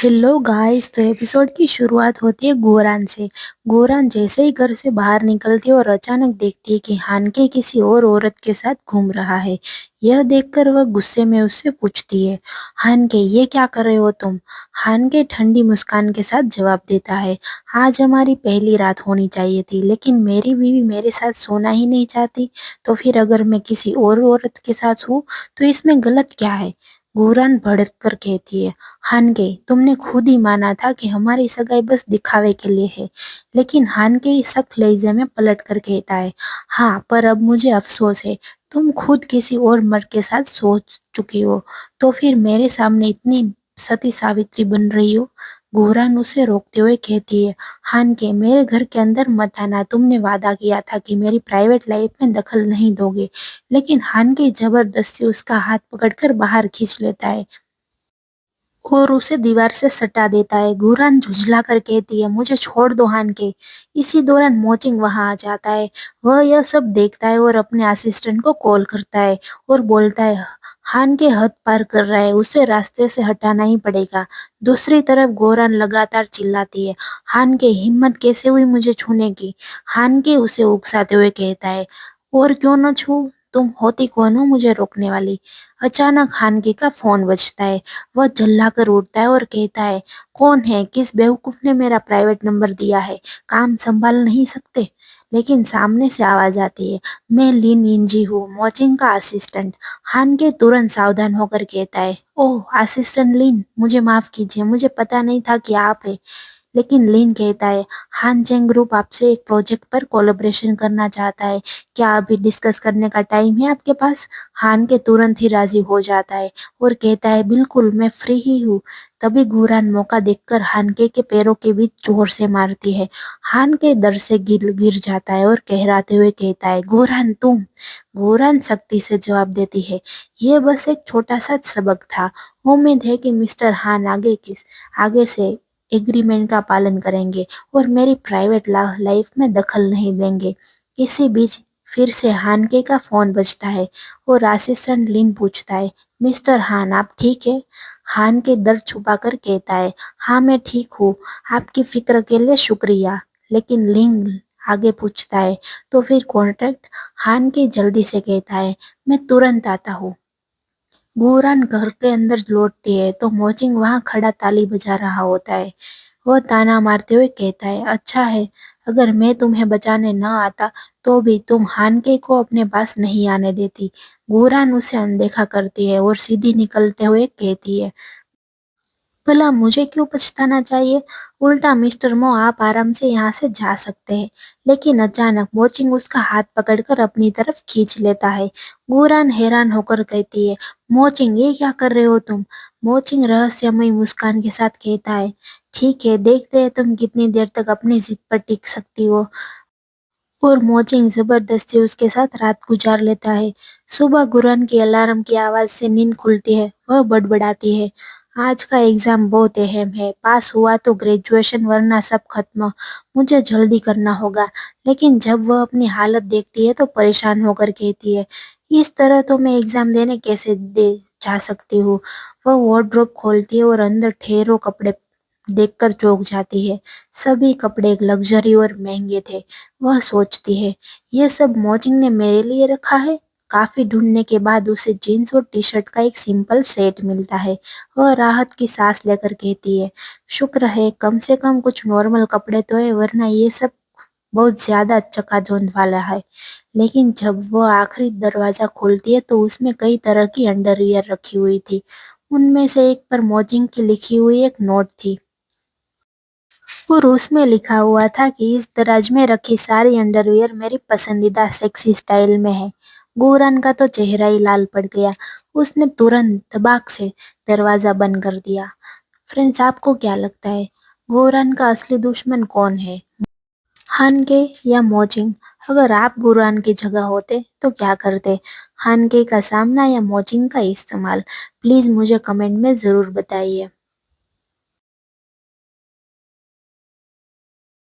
Hello guys. तो episode की शुरुआत होती है गोरान से। गोरान जैसे ही घर से बाहर निकलती है और अचानक देखती है कि हानके किसी और औरत के साथ घूम रहा है। यह देखकर वह गुस्से में उससे पूछती है, हानके ये क्या कर रहे हो तुम? हानके ठंडी मुस्कान के साथ जवाब देता है, आज हमारी पहली रात होनी चाहिए थी, लेकिन मेरी बीवी मेरे साथ सोना ही नहीं चाहती। तो फिर अगर मैं किसी और औरत के साथ हूँ तो इसमें गलत क्या है? गोरान भड़क कर कहती है, हानके तुमने खुद ही माना था कि हमारी सगाई बस दिखावे के लिए है। लेकिन हानके इस सख्त लहजे में पलट कर कहता है, हाँ पर अब मुझे अफसोस है, तुम खुद किसी और मर्द के साथ सोच चुकी हो, तो फिर मेरे सामने इतनी सती सावित्री बन रही हो। गोरान उसे रोकते हुए कहती है, हानके मेरे घर के अंदर मत आना, तुमने वादा किया था कि मेरी प्राइवेट लाइफ में दखल नहीं दोगे। लेकिन हानके जबरदस्ती उसका हाथ पकड़कर बाहर खींच लेता है और उसे दीवार से सटा देता है। घूरान झुंझला कर कहती है, मुझे छोड़ दो हानके। इसी दौरान मोचिंग वहां आ जाता है। वह यह सब देखता है और अपने असिस्टेंट को कॉल करता है और बोलता है, हानके हद पार कर रहा है, उसे रास्ते से हटाना ही पड़ेगा। दूसरी तरफ गोरान लगातार चिल्लाती है, हानके हिम्मत कैसे हुई मुझे छूने की? हानके उसे उकसाते हुए कहता है, और क्यों न छू, तुम होती कौन हो मुझे रोकने वाली? अचानक हानके का फोन बजता है। वह चिल्लाकर उठता है और कहता है, कौन है? किस बेवकूफ ने मेरा प्राइवेट नंबर दिया है? काम संभाल नहीं सकते? लेकिन सामने से आवाज आती है, मैं लिन इंजी हूँ, मोचिंग का असिस्टेंट। हान के तुरंत सावधान होकर कहता है, ओह असिस्टेंट लिन, मुझे माफ कीजिए, मुझे पता नहीं था कि आप है। लेकिन लिन कहता है, हान चेंग ग्रुप आपसे एक प्रोजेक्ट पर कोलैबोरेशन करना चाहता है, क्या अभी डिस्कस करने का टाइम है आपके पास? हान के तुरंत ही राजी हो जाता है और कहता है, बिल्कुल मैं फ्री ही हूँ। तभी घूरान मौका देखकर हानके के पैरों के बीच जोर से मारती है। हान के डर से गिर गिर जाता है और कहराते हुए कहता है, घूरान तुम? घूरान सख्ती से जवाब देती है, ये बस एक छोटा सा सबक था, उम्मीद है कि मिस्टर हान आगे से एग्रीमेंट का पालन करेंगे और मेरी प्राइवेट लाइफ में दखल नहीं देंगे। इसी बीच फिर से हानके का फोन बजता है और असिस्टेंट लिन पूछता है, मिस्टर हान आप ठीक है? हान के दर्द छुपाकर कहता है, हाँ मैं ठीक हूँ, आपकी फिक्र के लिए शुक्रिया। लेकिन लिन आगे पूछता है, तो फिर कॉन्ट्रैक्ट? हान के जल्दी से कहता है, मैं तुरंत आता हूँ। बूरान घर के अंदर लौटती है तो मोचिंग वहां खड़ा ताली बजा रहा होता है। वह ताना मारते हुए कहता है, अच्छा है, अगर मैं तुम्हें बचाने न आता तो भी तुम हानके को अपने पास नहीं आने देती। बूरान उसे अनदेखा करती है और सीधी निकलते हुए कहती है, भला मुझे क्यों पछताना चाहिए? उल्टा मिस्टर मो आप आराम से यहाँ से जा सकते हैं। लेकिन अचानक मोचिंग उसका हाथ पकड़कर अपनी तरफ खींच लेता है। गुरान हैरान होकर कहती है, मोचिंग ये क्या कर रहे हो तुम? मोचिंग रहस्यमयी मुस्कान के साथ कहता है, ठीक है, देखते हैं तुम कितनी देर तक अपनी जिद पर टिक सकती हो। और मोचिंग जबरदस्ती उसके साथ रात गुजार लेता है। सुबह गुरन की अलार्म की आवाज से नींद खुलती है। वह बड़बड़ाती है, आज का एग्जाम बहुत अहम है, पास हुआ तो ग्रेजुएशन वरना सब खत्म, मुझे जल्दी करना होगा। लेकिन जब वह अपनी हालत देखती है तो परेशान होकर कहती है, इस तरह तो मैं एग्जाम देने कैसे दे जा सकती हूँ। वह वार्डरोब खोलती है और अंदर ढेरों कपड़े देखकर चौंक जाती है। सभी कपड़े लग्जरी और महंगे थे। वह सोचती है, यह सब मोचिंग ने मेरे लिए रखा है। काफी ढूंढने के बाद उसे जीन्स और टी शर्ट का एक सिंपल सेट मिलता है। वह राहत की सांस लेकर कहती है, शुक्र है कम से कम कुछ नॉर्मल कपड़े तो है, वरना ये सब बहुत ज्यादा चकाचौंध वाला है। लेकिन जब वह आखिरी दरवाजा खोलती है तो उसमें कई तरह की अंडरवियर रखी हुई थी। उनमें से एक पर मोचिंग की लिखी हुई एक नोट थी और उसमें लिखा हुआ था कि इस दराज में रखी सारी अंडरवियर मेरी पसंदीदा सेक्सी स्टाइल में है। गोरान का तो चेहरा ही लाल पड़ गया। उसने तुरंत तबाक से दरवाजा बंद कर दिया। फ्रेंड्स, आपको क्या लगता है, गोरान का असली दुश्मन कौन है, हानके या मोचिंग? अगर आप गोरान की जगह होते तो क्या करते? हानके का सामना या मोचिंग का इस्तेमाल? प्लीज मुझे कमेंट में जरूर बताइए।